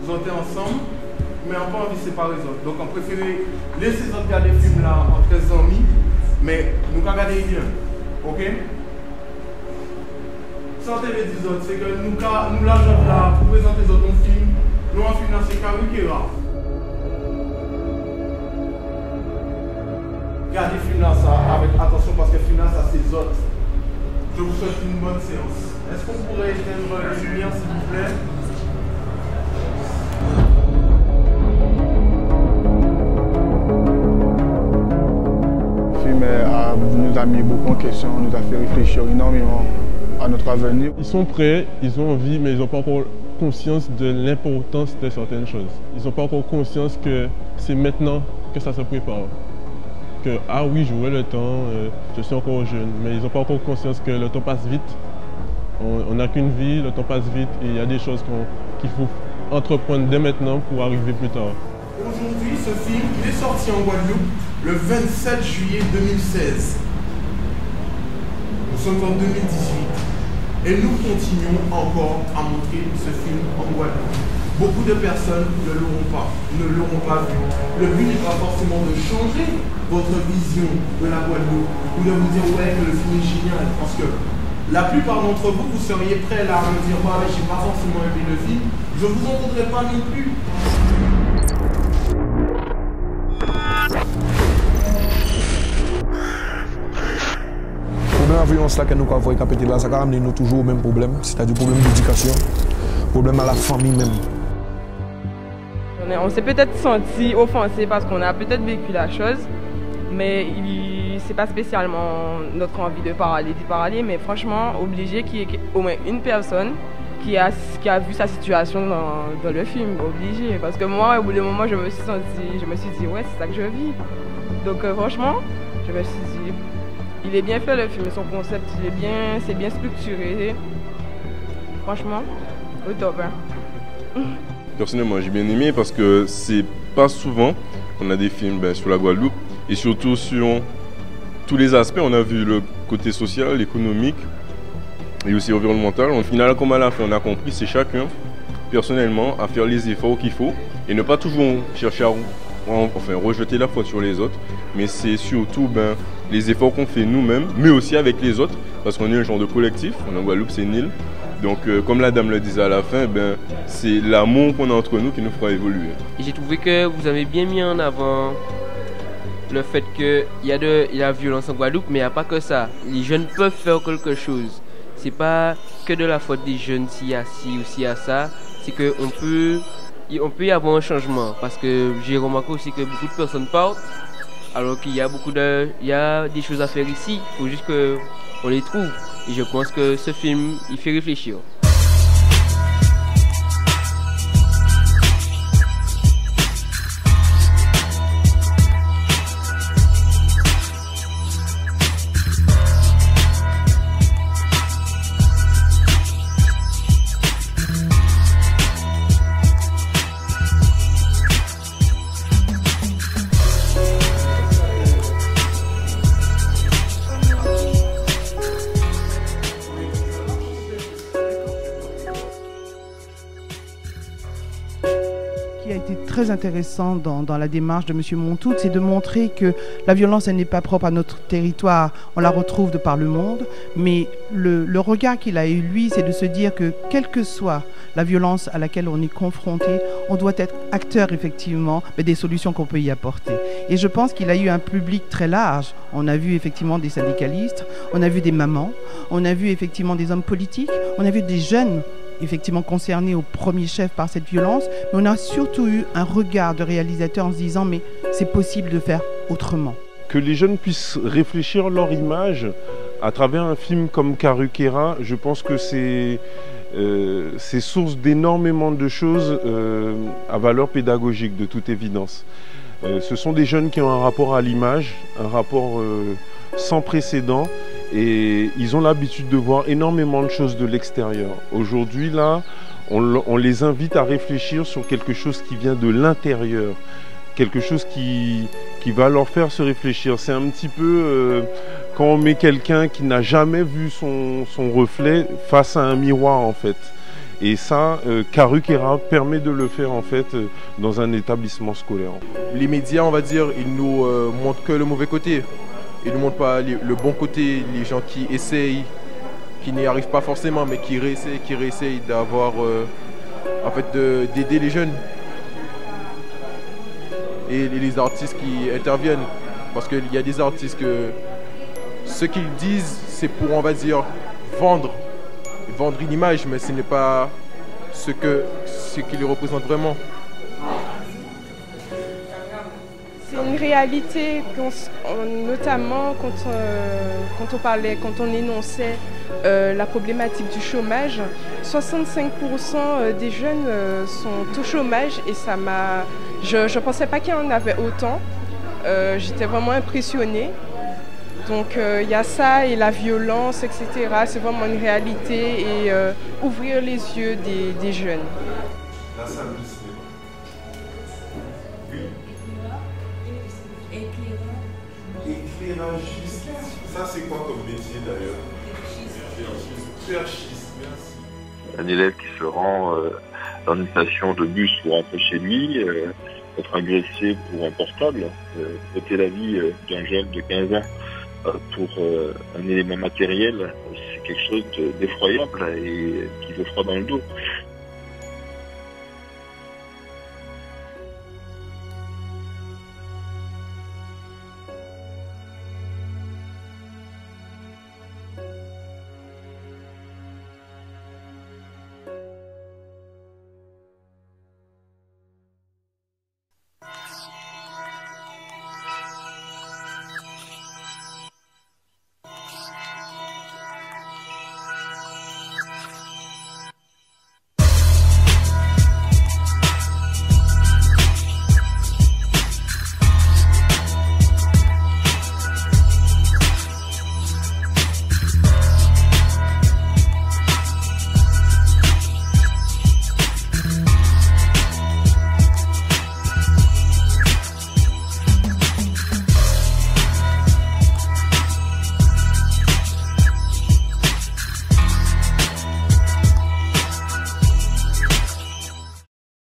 vous entrez ensemble, mais on n'a pas envie de séparer les autres. Donc on préfère laisser les autres regarder le film là entre amis, mais nous allons regarder bien. Ok? Santé les 10 autres, c'est que nous l'argent là pour présenter les autres films, nous en financer Karukera. Regardez le film là ça avec attention parce que le film là ça c'est les autres. Je vous souhaite une bonne séance. Est-ce qu'on pourrait éteindre les lumières s'il vous plaît? Le film nous a mis beaucoup en question, nous a fait réfléchir énormément à notre avenir. Ils sont prêts, ils ont envie, mais ils n'ont pas encore conscience de l'importance de certaines choses. Ils n'ont pas encore conscience que c'est maintenant que ça se prépare. Que, ah oui, j'aurai le temps, je suis encore jeune, mais ils n'ont pas encore conscience que le temps passe vite. On n'a qu'une vie, le temps passe vite et il y a des choses qu'il faut entreprendre dès maintenant pour arriver plus tard. Aujourd'hui, ce film il est sorti en Guadeloupe le 27 juillet 2016. Nous sommes en 2018 et nous continuons encore à montrer ce film en Guadeloupe. Beaucoup de personnes ne l'auront pas vu. Le but n'est pas forcément de changer votre vision de la Guadeloupe ou de vous dire ouais que le film est génial parce que la plupart d'entre vous, vous seriez prêts là à me dire bah j'ai pas forcément aimé le film, je vous en voudrais pas non plus. La violence là que nous avons capté là, ça a amené nous toujours au même problème, c'est-à-dire problème d'éducation, problème à la famille même. On s'est peut-être senti offensé parce qu'on a peut-être vécu la chose, mais c'est pas spécialement notre envie d'y parler, mais franchement, obligé qu'il y ait au moins une personne qui a vu sa situation dans le film, obligé. Parce que moi, au bout d'un moment, je me suis dit, ouais, c'est ça que je vis. Donc franchement, je me suis dit, il est bien fait le film, son concept, c'est bien structuré. Franchement, au top. Hein. Personnellement, j'ai bien aimé parce que c'est pas souvent qu'on a des films sur la Guadeloupe et surtout sur tous les aspects. On a vu le côté social, économique et aussi environnemental. Au final, comme à la fin, on a compris, c'est chacun personnellement à faire les efforts qu'il faut et ne pas toujours chercher à rejeter la faute sur les autres, mais c'est surtout les efforts qu'on fait nous-mêmes, mais aussi avec les autres, parce qu'on est un genre de collectif. En Guadeloupe, c'est une île. Donc, comme la dame le disait à la fin, c'est l'amour qu'on a entre nous qui nous fera évoluer. J'ai trouvé que vous avez bien mis en avant le fait qu'il y a de la violence en Guadeloupe, mais il n'y a pas que ça. Les jeunes peuvent faire quelque chose. C'est pas que de la faute des jeunes s'il y a ci ou s'il y a ça. C'est qu'on peut y avoir un changement. Parce que j'ai remarqué aussi que beaucoup de personnes partent, alors qu'il y a des choses à faire ici. Il faut juste qu'on les trouve. Et je pense que ce film, il fait réfléchir. Qui a été très intéressant dans la démarche de M. Montout, c'est de montrer que la violence, elle n'est pas propre à notre territoire, on la retrouve de par le monde, mais le regard qu'il a eu, lui, c'est de se dire que quelle que soit la violence à laquelle on est confronté, on doit être acteur, effectivement, des solutions qu'on peut y apporter. Et je pense qu'il a eu un public très large. On a vu effectivement des syndicalistes, on a vu des mamans, on a vu effectivement des hommes politiques, on a vu des jeunes effectivement concernés au premier chef par cette violence, mais on a surtout eu un regard de réalisateur en se disant mais c'est possible de faire autrement. Que les jeunes puissent réfléchir leur image à travers un film comme Karukera, je pense que c'est source d'énormément de choses à valeur pédagogique de toute évidence. Ce sont des jeunes qui ont un rapport à l'image, un rapport sans précédent, et ils ont l'habitude de voir énormément de choses de l'extérieur. Aujourd'hui, là, on les invite à réfléchir sur quelque chose qui vient de l'intérieur, quelque chose qui va leur faire se réfléchir. C'est un petit peu quand on met quelqu'un qui n'a jamais vu son reflet face à un miroir, en fait. Et ça, Karukera permet de le faire en fait dans un établissement scolaire. Les médias, on va dire, ils nous montrent que le mauvais côté. Ils ne nous montrent pas le bon côté, les gens qui essayent, qui n'y arrivent pas forcément, mais qui réessayent d'avoir, en fait, d'aider les jeunes. Et les artistes qui interviennent. Parce qu'il y a des artistes que ce qu'ils disent, c'est pour, on va dire, vendre une image, mais ce n'est pas ce qu'ils représentent vraiment. C'est une réalité, notamment quand on énonçait la problématique du chômage. 65% des jeunes sont au chômage et ça m'a... Je ne pensais pas qu'il y en avait autant. J'étais vraiment impressionnée. Donc il y a ça et la violence, etc. C'est vraiment une réalité et ouvrir les yeux des jeunes. La salle de cinéma. Oui. Éclairagiste. Ça c'est quoi comme métier d'ailleurs? Perchiste, merci. Un élève qui se rend dans une station de bus pour rentrer chez lui, être agressé pour un portable, ôter la vie d'un jeune de 15 ans. Pour un élément matériel, c'est quelque chose d'effroyable et qui fait froid dans le dos.